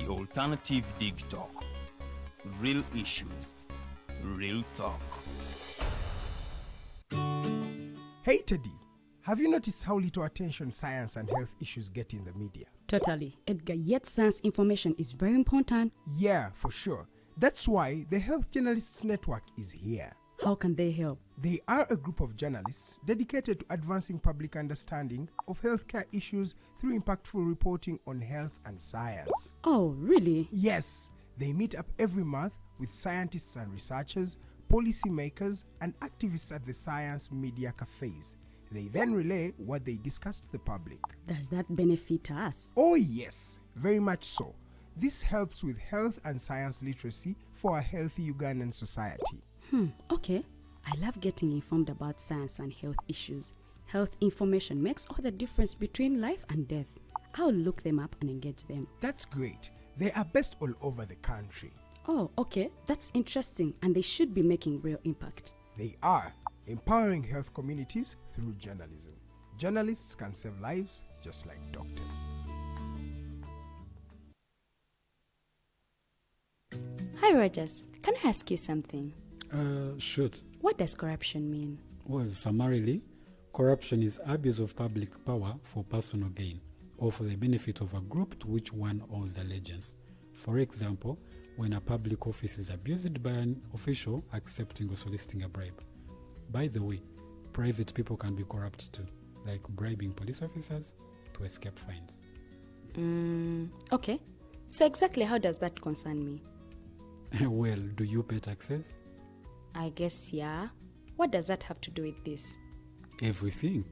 The Alternative Dig Talk. Real issues, real talk. Hey Teddy, have you noticed how little attention science and health issues get in the media? Totally, Edgar, yet science information is very important. Yeah, for sure. That's why the Health Journalists Network is here. How can they help? They are a group of journalists dedicated to advancing public understanding of healthcare issues through impactful reporting on health and science. Oh, really? Yes, they meet up every month with scientists and researchers, policymakers, and activists at the science media cafes. They then relay what they discuss to the public. Does that benefit us? Oh yes, very much so. This helps with health and science literacy for a healthy Ugandan society. Okay. I love getting informed about science and health issues. Health information makes all the difference between life and death. I'll look them up and engage them. That's great. They are based all over the country. Oh, okay. That's interesting, and they should be making real impact. They are empowering health communities through journalism. Journalists can save lives just like doctors. Hi, Rogers. Can I ask you something? Shoot. What does corruption mean? Well, summarily, corruption is abuse of public power for personal gain or for the benefit of a group to which one owes allegiance. For example, when a public office is abused by an official accepting or soliciting a bribe. By the way, private people can be corrupt too, like bribing police officers to escape fines. Okay. So exactly how does that concern me? Well, do you pay taxes? I guess, yeah. What does that have to do with this? Everything.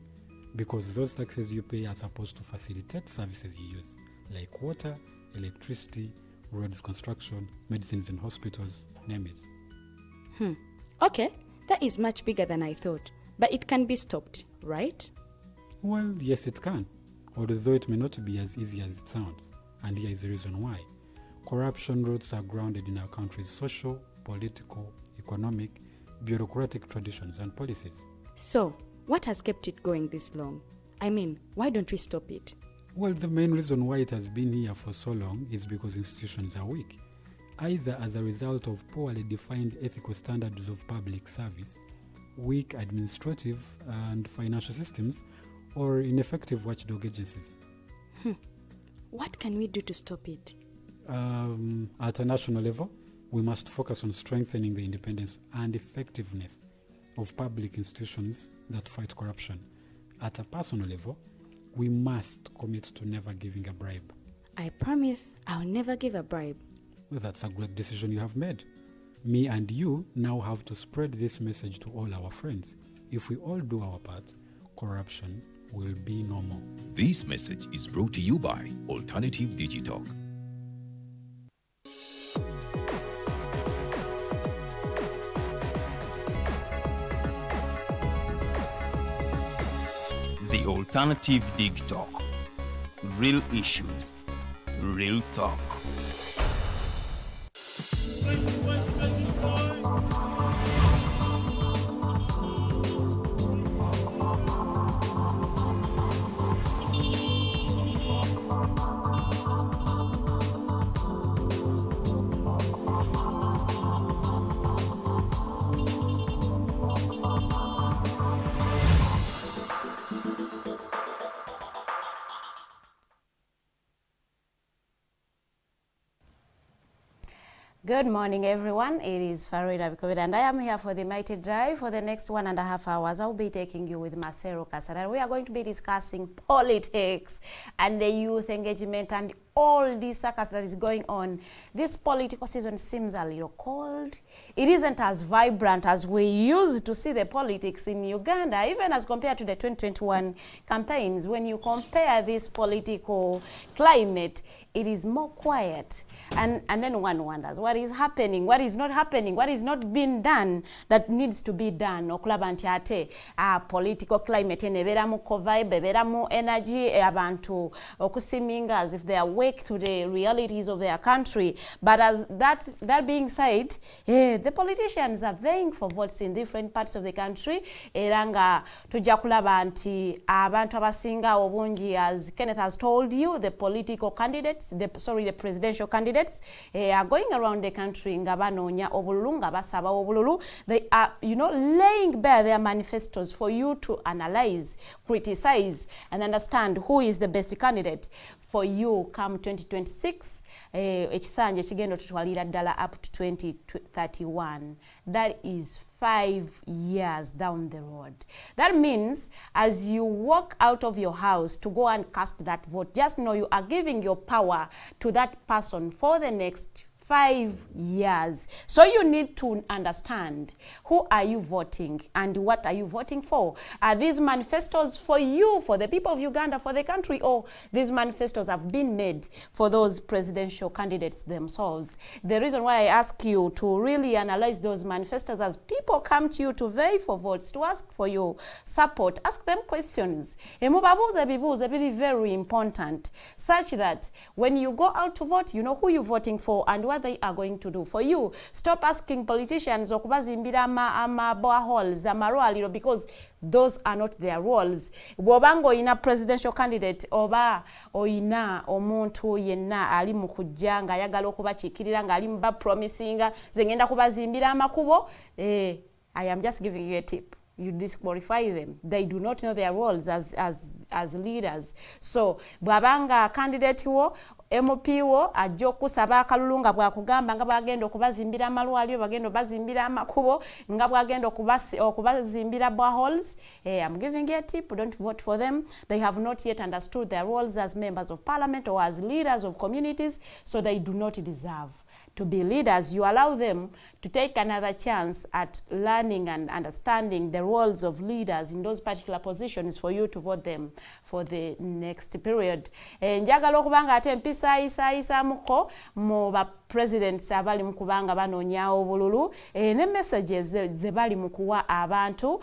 Because those taxes you pay are supposed to facilitate services you use, like water, electricity, roads construction, medicines in hospitals, name it. Okay, that is much bigger than I thought. But it can be stopped, right? Well, yes it can, although it may not be as easy as it sounds. And here is the reason why. Corruption roots are grounded in our country's social, political, economic, bureaucratic traditions and policies. So, what has kept it going this long? I mean, why don't we stop it? Well, the main reason why it has been here for so long is because institutions are weak, either as a result of poorly defined ethical standards of public service, weak administrative and financial systems, or ineffective watchdog agencies. What can we do to stop it? At a national level, we must focus on strengthening the independence and effectiveness of public institutions that fight corruption. At a personal level, we must commit to never giving a bribe. I promise I'll never give a bribe. Well, that's a great decision you have made. Me and you now have to spread this message to all our friends. If we all do our part, corruption will be no more. This message is brought to you by Alternative Digital. The Alternative Dig Talk. Real issues, real talk. Good morning, everyone. It is Farida Bikovid, and I am here for the Mighty Drive. For the next 1.5 hours, I'll be taking you with Marcelo Casada. We are going to be discussing politics and the youth engagement and all this circus that is going on. This political season seems a little cold. It isn't as vibrant as we used to see the politics in Uganda, even as compared to the 2021 campaigns. When you compare this political climate, it is more quiet. And then one wonders, what is happening? What is not happening? What is not being done that needs to be done? Okulaba nti ate political climate eneberamu vibe, eberamu energy, abantu okusiminga as if they are awake to the realities of their country. But as that being said, the politicians are vying for votes in different parts of the country. Eranga tujja kulaba nti abantu abasinga obungi, as Kenneth has told you, the political candidates, the presidential candidates are going around the country nga banoonya obululu, nga basaba obululu. They are, laying bare their manifestos for you to analyze, criticize, and understand who is the best candidate for you come 2026. Ekisanja kigendo tutwalira ddala up to 2031. That is 5 years down the road. That means as you walk out of your house to go and cast that vote, just know you are giving your power to that person for the next 5 years. So you need to understand, who are you voting and what are you voting for? Are these manifestos for you, for the people of Uganda, for the country, or these manifestos have been made for those presidential candidates themselves? The reason why I ask you to really analyze those manifestos, as people come to you to vie for votes, to ask for your support, ask them questions. Very, very important, such that when you go out to vote, you know who you're voting for and what they are going to do for you. Stop asking politicians okubazimbira ama boreholes, amarwaliro, because those are not their roles. Bwobango oyina presidential candidate oba oyina omuntu yenna ali mu kujja nga ayagala okubakiikirira nga ali mu promisinga ze ngenda kubazimbira amakubo, I am just giving you a tip. You disqualify them. They do not know their roles as leaders. So bwabanga candidate wo MP wo ajja okusaba akalulu nga bwakugamba nga bwagenda okubazimbira amalwaliro, bagenda bazimbira amakubo, nga bwagenda okubazimbira boreholes, I'm giving you a tip. Don't vote for them. They have not yet understood their roles as members of parliament or as leaders of communities, so they do not deserve to be leaders. You allow them to take another chance at learning and understanding the roles of leaders in those particular positions for you to vote them for the next period. Njagala okubanga ate mpisa muko mu ba presidents abali mukubanga banoonya obululu, ne messages ze bali mukuwa abantu,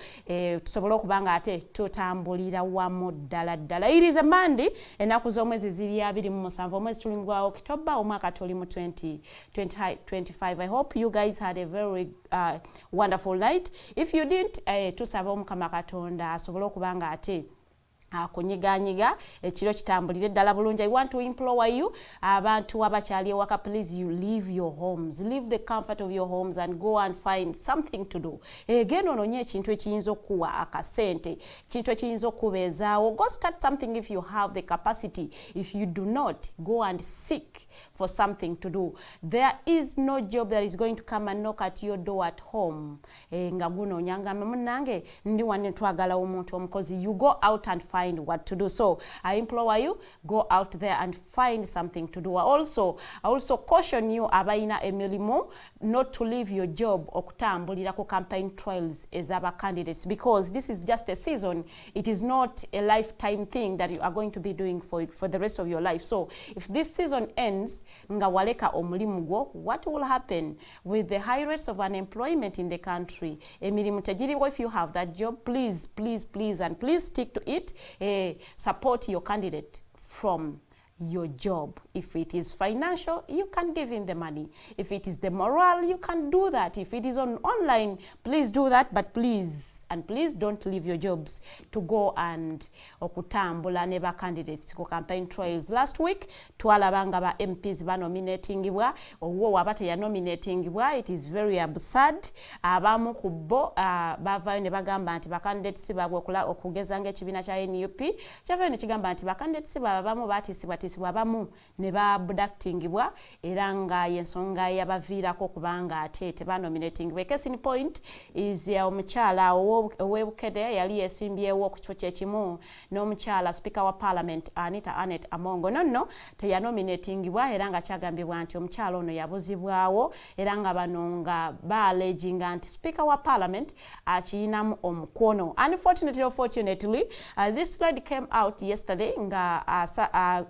tusobola okubanga ate tutambulira wamu ddala. It is a Monday, enaku z'omwezi ziri 27 omwezi tuli mu October omwaka tuli mu 2025. I hope you guys had a very wonderful night. If you didn't, tusaba Omukama Katonda asobole okubanga ate kunyiganyiga ekiro kitambulire ddala bulungi. I want to implore you, abantu abakyali ewaka, please, you leave your homes, leave the comfort of your homes and go and find something to do. Genda ononye ekintu ekiyinza okuwa akasente, ekintu ekiyinza okubeezaawo. Go start something if you have the capacity. If you do not, go and seek for something to do. There is no job that is going to come and knock at your door at home. Nga gunonya ngamba munange ndi wane twagala omuntu omukozi. You go out and find what to do. So I implore you, go out there and find something to do. I also caution you abaina emilimu not to leave your job okutambulira ku campaign trails ezaba candidates, because this is just a season. It is not a lifetime thing that you are going to be doing for the rest of your life. So if this season ends nga waleka omulimu gwo, what will happen with the high rates of unemployment in the country? Emilimu tegiriwo. If you have that job, please and please stick to it. Support your candidate from your job. If it is financial, you can give him the money. If it is the morale, you can do that. If it is online, please do that. But please don't leave your jobs to go and okutambula neba candidates ko campaign trails. Last week twalabanga ba MPs ba nominatingibwa, owo wabate ya nominatingibwa. It is very absurd. Abamu kubo bavayo ne bagamba nti ba candidates babwe okugeza ng'ekibiina kya NUP kyavayo ne kigamba nti ba candidates babamu batisibwa abamu ne ba abductingibwa era nga yensonga yabaviirako kubanga ate tebanominatingibwa. Case in point is ya omukyala ow'Ebukede yali yesimbyewo ku kifo kyekimu n'omukyala speaker wa parliament Anita Anet Amongo. No teyanominatingibwa era nga kyagambibwa nti omukyala ono yabuzibwawo era nga bano nga baaleginga nti speaker wa parliament akiyinamu omukono. Unfortunately, this lady came out yesterday nga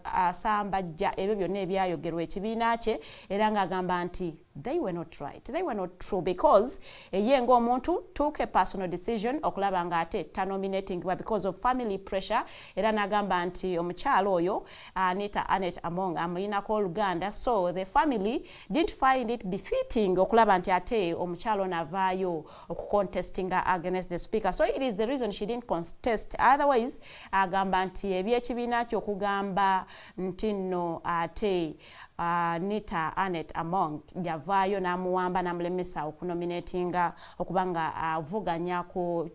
asambajja ebyo byonna ebyayogerwa ekibiina kye era nga agamba nti they were not right. They were not true because ye ng'omuntu took a personal decision okulaba nga ate nominating because of family pressure era nagamba nti omukyalo oyo Annette Among amuyinako oluganda, so the family didn't find it befitting okulaba nti ate omukyalo navaayo okucontestinga against the speaker, so it is the reason she didn't contest. Otherwise agamba nti ebyekibiina ky'okugamba nti nno ate Annette Among yavaayo n'amuwamba n'amulemesa okunominatinga okubanga avuganya ku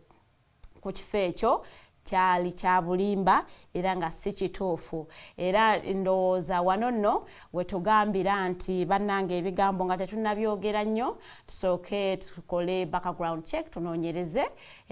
kifo ekyo kyali kya bulimba era nga si kituufu. Era ndowooza wano nno wetugambira nti bannange ebigambo nga tetunnabyogera nnyo, tusooke tukole background check tunoonyereze,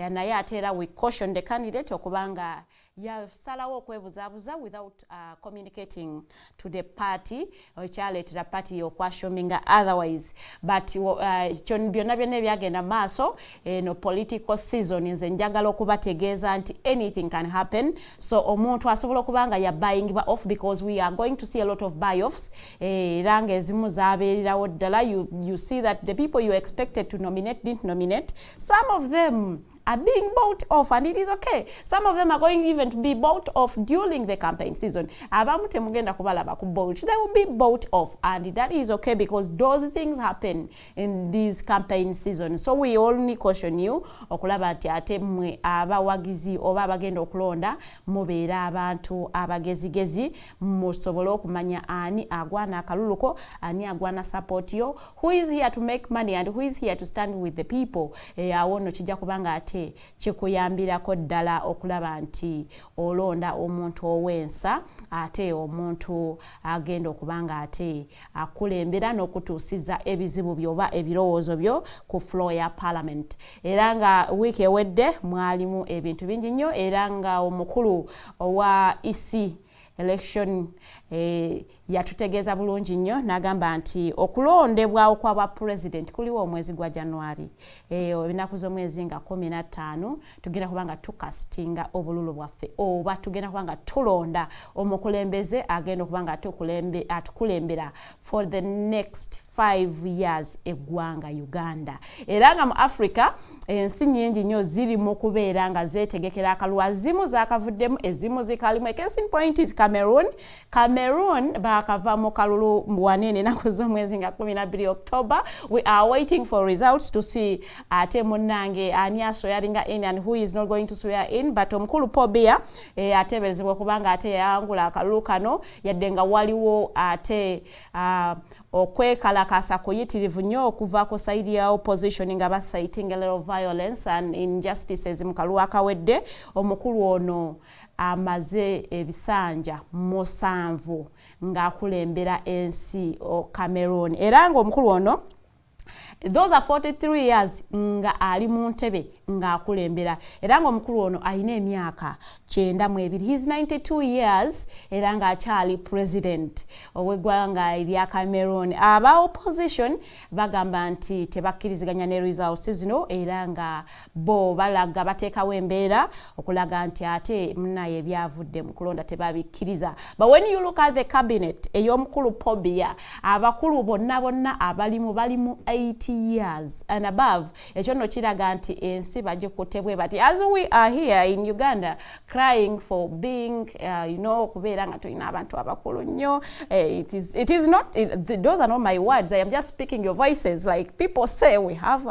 naye ate era we caution the candidate okubanga yasalawo okwebuzaabuza without communicating to the party okyaleetera party okwashominga otherwise, but byonna byonna ebyagenda maaso eno political season nze njagala okubategeeza nti anything can happen, so omuntu asobola okubanga ya buying off because we are going to see a lot of buy-offs era ng'ezimu zaabeererawo ddala. You see that the people you expected to nominate didn't nominate. Some of them are being bought off and it is okay. Some of them are going even to be bought off during the campaign season. Abamu temugenda kubalaba ku bolt. They will be bought off and that is okay because those things happen in this campaign season. So we only caution you okulaba nti ate mwe abawagizi oba abagenda okulonda mubeera abantu abagezigezi musobole okumanya ani agwana akaluluko, ani agwana support yo, who is here to make money and who is here to stand with the people. Awo no kijja kubanga ate kikuyambirako ddala okulaba nti olonda omuntu owensa ate omuntu agenda okubanga ate akulembera n'okutuusiza ebizibu byoba ebirowoozo byo ku floor ya parliament. Era nga wiiki ewedde mwalimu ebintu bingi nnyo era nga omukulu owa EC election yatutegeeza bulungi nnyo n'agamba nti okulondebwawo kw'abwa president kuliwo omwezi gwa January, ebinaku z'omwezi nga 15 tugenda kubanga tukasitinga obululu bwaffe oba tugenda kubanga tulonda omukulembeze agenda okubanga atukulembera for the next 5 years eggwanga Uganda. Era nga mu Africa ensi nnyingi nnyo ziri mu kubeera nga zeetegekera akalulu, zimu zaakavuddemu ezimu zikalimu. Case in point is Cameroon bakava mu kalulu wanene ennaku z'omwezi nga 12 October. We are waiting for results to see ate munnange ani aswearinga in and who is not going to swear in, but omukulu Pobia ateeberezebwa kubanga ate yawangula akalulu kano yadde nga waliwo ate okwekalakasa kuyitirivu nnyo okuva ku side ya opposition nga basiting a lot of violence and injustices mu kalulu akawedde. Omukulu ono amaze ebisanja 7 ng'akulembera ensi Cameroon era ng'omukulu ono those are 43 years nga ali mu ntebe ng'akulembera era ng'omukulu ono alina emyaka 92. He's 92 years era ng'akyali president ow'eggwanga erya Cameroon. Aba opposition bagamba nti tebakkiriziganya ne results zino era nga bo balaga bateekawo embeera okulaga nti ate munaye ebyavudde mu kulonda tebabikkiriza. But when you look at the cabinet ey'omukulu Pobia, abakulu bonna abalimu balimu 80 years and above. Ekyo nno kiraga nti ensi bagikutebwe bati. As we are here in Uganda crying for being kubeera nga tulina abantu abakulu nnyo, it is not those are not my words. I am just speaking your voices. Like people say we have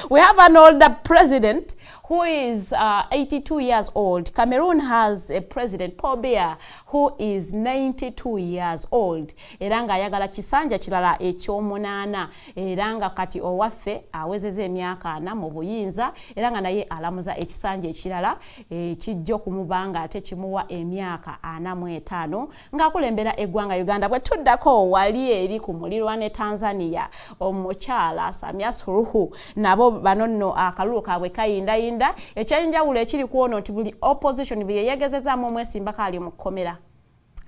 we have an older president who is 82 years old. Cameroon has a president Pobia who is 92 years old. Era nga ayagala kisanja kirala ekyomunaana era nga kati owaffe awezeze emyaka 4 mu buyinza era nga naye alamuza ekisanja ekirala kijja okumubanga ate kimuwa emyaka 45 ng'akulembera eggwanga Uganda. Bwe tuddako wali eri ku mulirwane Tanzania omukyala Samia Suluhu nabo bano nno akalulu kaabwe kayindayinda. Ekyenjawulo ekiri kuwono nti buli opposition bye yegezezaamu omwesimbako ali mu kkomera.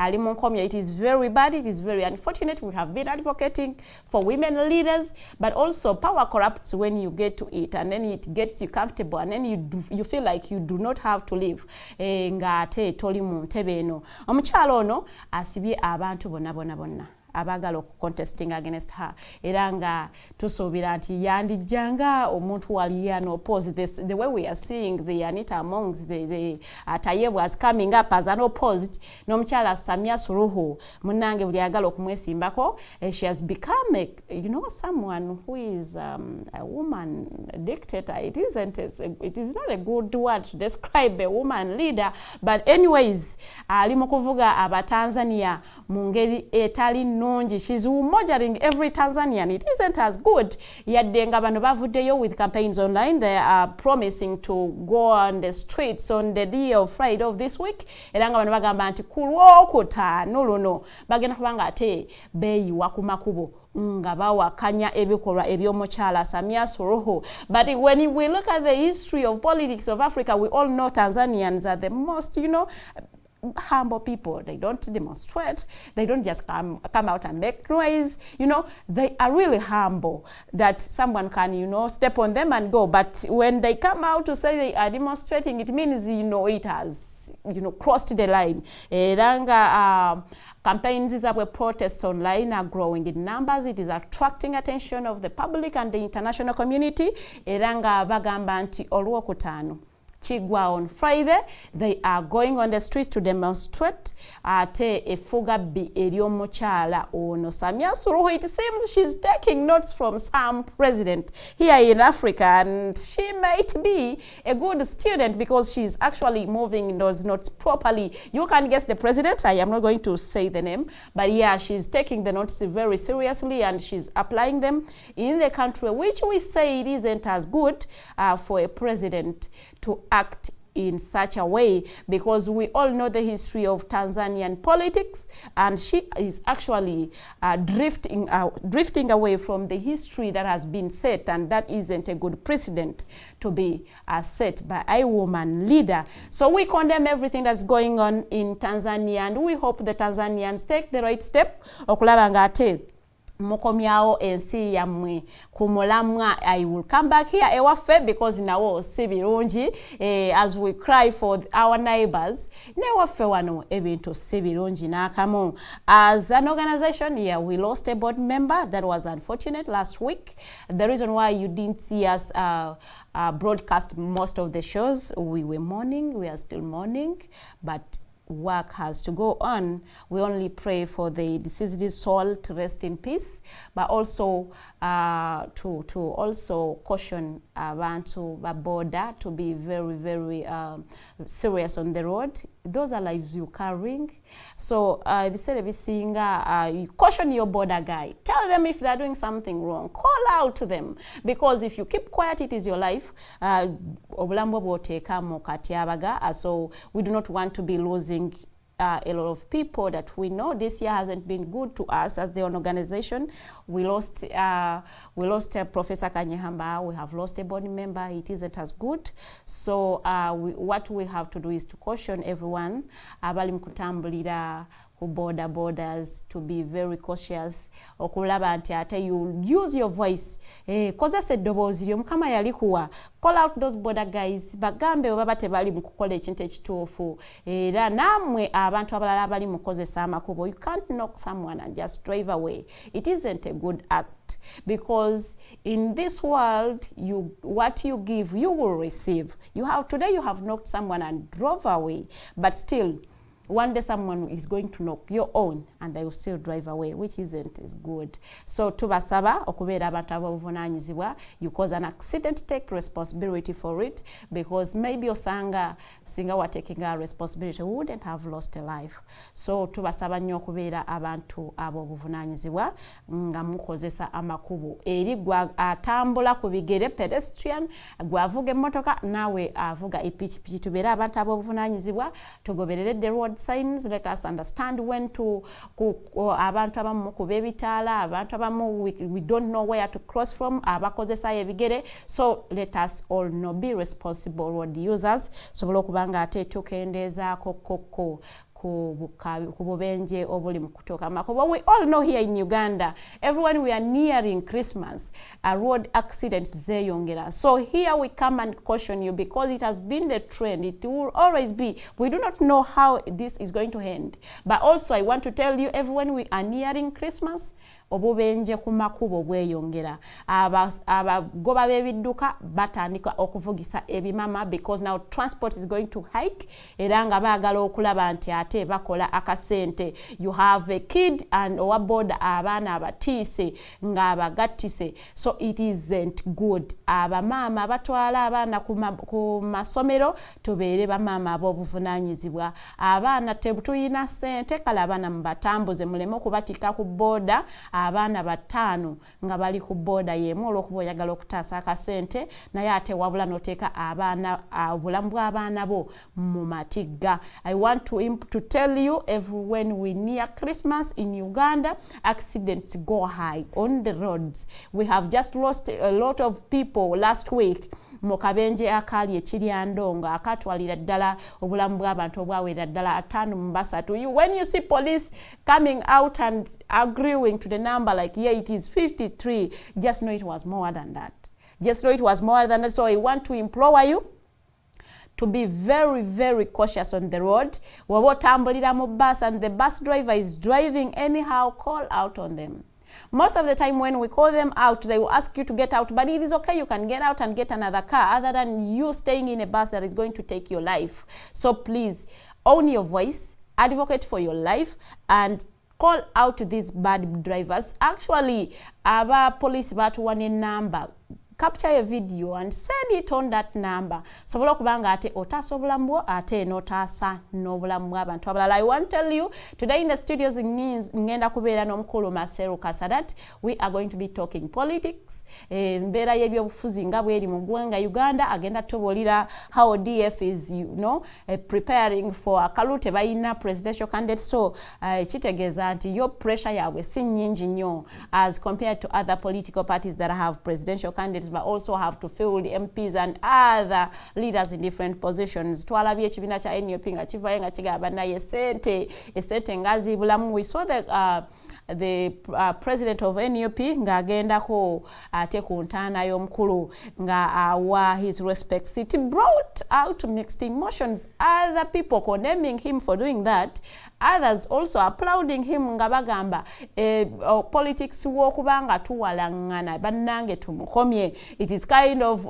It is very bad, it is very unfortunate. We have been advocating for women leaders, but also power corrupts when you get to it and then it gets you comfortable and then you feel like you do not have to live. Ngate toli mu ntebe eno. Omukyalo ono asibye abantu bonna. abagala contesting against her era nga tusuubira nti yandijjanga omuntu wali oppose this the way we are seeing the Anita Amongs the Tayebu was coming up as an opposed n'omukyala Samia Suluhu munnange buli agala okumwesimbako. She has become someone who is a woman dictator. It is not a good word to describe a woman leader, but anyways ali mu kuvuga abatanzania mu ngeri etali nnungi. She's murdering every Tanzanian. It isn't as good. Yadde nga bano bavuddeyo with campaigns online. They are promising to go on the streets on the day of Friday of this week. Era nga bano bagamba nti ku Lwokutaano luno bagenda kubanga ate beeyiwa ku makubo nga bawakanya ebikolwa eby'omukyala Samia Suluhu. But when we look at the history of politics of Africa, we all know Tanzanians are the most, humble people. They don't demonstrate. They don't just come out and make noise. They are really humble that someone can, step on them and go. But when they come out to say they are demonstrating, it means, it has, crossed the line. Campaigns that were protests online are growing in numbers. It is attracting attention of the public and the international community. Eranga bagamba nti Olwokutaano Chigwa on Friday, they are going on the streets to demonstrate ate efuga bi eryomukyala ono Samia Suluhu. It seems she's taking notes from some president here in Africa, and she might be a good student because she's actually moving those notes properly. You can guess the president. I am not going to say the name, but yeah, she's taking the notes very seriously and she's applying them in the country, which we say it isn't as good for a president to act in such a way, because we all know the history of Tanzanian politics, and she is actually drifting away from the history that has been set, and that isn't a good precedent to be set by a woman leader. So we condemn everything that's going on in Tanzania, and we hope the Tanzanians take the right step okulaba nga ate mukomyawo ensi yamwe kumulamwa. I will come back here ewaffe because nawo si birungi as we cry for our neighbors. Newaffe wano ebintu si birungi nakamu. As an organization, we lost a board member. That was unfortunate last week. The reason why you didn't see us broadcast most of the shows, we were mourning. We are still mourning, but work has to go on. We only pray for the deceased soul to rest in peace, but also to also caution abantu baboda to be very, very serious on the road. Those are lives you carrying. So you caution your border guy. Tell them if they're doing something wrong. Call out to them, because if you keep quiet, it is your life. So we do not want to be losing a lot of people that we know. This year hasn't been good to us as the organization. We lost Professor Kanyehamba. We have lost a board member. It isn't as good. So what we have to do is to caution everyone abali mkutambulira borders to be very cautious. Okulaba nti ate you use your voice. Kozesa eddoboozi lyo mukama yalikuwa. Call out those border guys. Bagambe oba batebali mukukola ekintu ekituufu. Era namwe abantu abalala abali mukozesa amakubo. You can't knock someone and just drive away. It isn't a good act, because in this world, what you give, you will receive. Today you have knocked someone and drove away, but still, one day someone is going to knock your own and they will still drive away, which isn't as good. So tubasaba okubeera abantu ab'obuvunanyizibwa. You cause an accident, take responsibility for it, because maybe osanga singa were taking our responsibility, we wouldn't have lost a life. So tubasaba nnyo okubeera abantu ab'obuvunanyizibwa nga mukozesa amakubo eri gwa atambula ku bigere pedestrian, gwavuga emmotoka nawe avuga epikipiki. Tubeera abantu ab'obuvunanyizibwa, tugoberere the road signs. Let us understand when to abantu abamu kuba ebitaala, abantu abamu we don't know where to cross from, abakozesa ebigere. So let us all know, be responsible road users. Sobola okubanga ate tukendeezaako ku bubenje obuli mu kutoka makubo. We all know here in Uganda, everyone we are nearing Christmas, road accidents zeyongera. So here we come and caution you, because it has been the trend. It will always be. We do not know how this is going to end. But also I want to tell you, everyone we are nearing Christmas, obubenje ku makubo bweyongera. Abagoba b'ebidduka batandika okuvugisa ebimama, because now transport is going to hike, era nga baagala okulaba nti ate bakola akasente. You have a kid and owa boda abaana abatiise nga abagattise, so it isn't good. Abamama batwala abaana ku masomero tubeere bamama ab'obuvunaanyizibwa. Abaana tebutuyina sente, kale abaana mubatambuze muleme okubatika ku boda abaana batano nga bali ku boda yemu olw'okuba oyagala okutaasa akasente, naye ate wabula noteeka abaana obulamu bw'abaana bo mu matigga. I want to tell you, when we near Christmas in Uganda, accidents go high on the roads. We have just lost a lot of people last week. Mukabenje akali ekiryandonga akatwalira ddala obulamu bw'abantu obwawera ddala 5 mu 3. When you see police coming out and agreeing to the number like, yeah, it is 53, just know it was more than that. Just know it was more than that. So I want to implore you to be very, very cautious on the road. Wabo tambulira mu bus and the bus driver is driving anyhow, call out on them. Most of the time when we call them out, they will ask you to get out, but it is okay, you can get out and get another car, other than you staying in a bus that is going to take your life. So please, own your voice, advocate for your life, and call out to these bad drivers. Actually, our police batuwa ne number. Capture a video and send it on that number. So kubanga ate otasa obulamu bwo ate notasa n'obulamu bw'abantu abalala. I want to tell you, today in the studios ngenda kubeera n'omukulu Marcelo Kasadat. We are going to be talking politics. Mbeera y'ebyobufuzi nga bweri mu ggwanga Uganda. Agenda tubuulira how DF is, preparing for akalute bayina presidential candidate. So kitegeeza nti your pressure yaabwe si nnyingi nnyo as compared to other political parties that have presidential candidates, but also have to fill the MPs and other leaders in different positions. Twalabye ekibiina kya NUP nga kivayo nga kigamba naye esente ngazi bulamu. We saw the president of NUP nga agendako ate ku ntaana y'omukulu nga awa his respects. It brought out mixed emotions. Other people condemning him for doing that, others also applauding him nga bagamba politics w'okubanga tuwalangana bannange tumukomye. It is kind of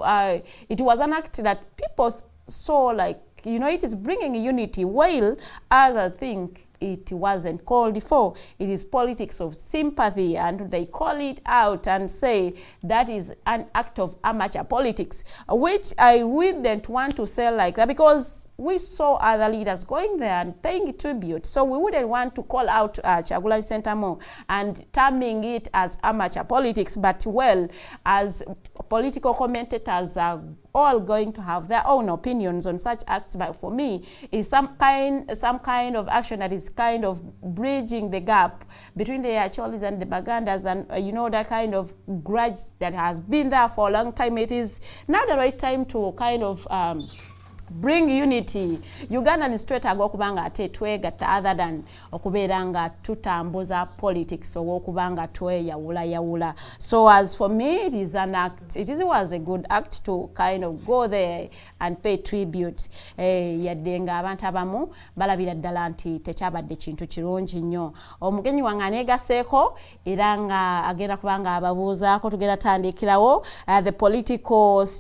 it was an act that people saw like, it is bringing unity, while others think it wasn't called for. It is politics of sympathy, and they call it out and say that is an act of amateur politics, which I wouldn't want to say like that, because we saw other leaders going there and paying tribute. So we wouldn't want to call out Kyagulanyi Ssentamu and terming it as amateur politics, but well, as political commentators are all going to have their own opinions on such acts, but for me, is some kind of action that is kind of bridging the gap between the Acholis and the Bagandas, and that kind of grudge that has been there for a long time. It is now the right time to kind of bring unity. Ugandan straight agokubanga ate twegatta, other than okubeeranga tutambuza politics okubanga tweyawula. So as for me, it is an act. It was a good act to kind of go there and pay tribute. Yaddenga abantu abamu balabira ddala nti tekyabadde kintu kirungi nnyo. Omugenyi wange aneegaseeko era nga agenda kubanga ababuuzaako tugenda tandikirawo the political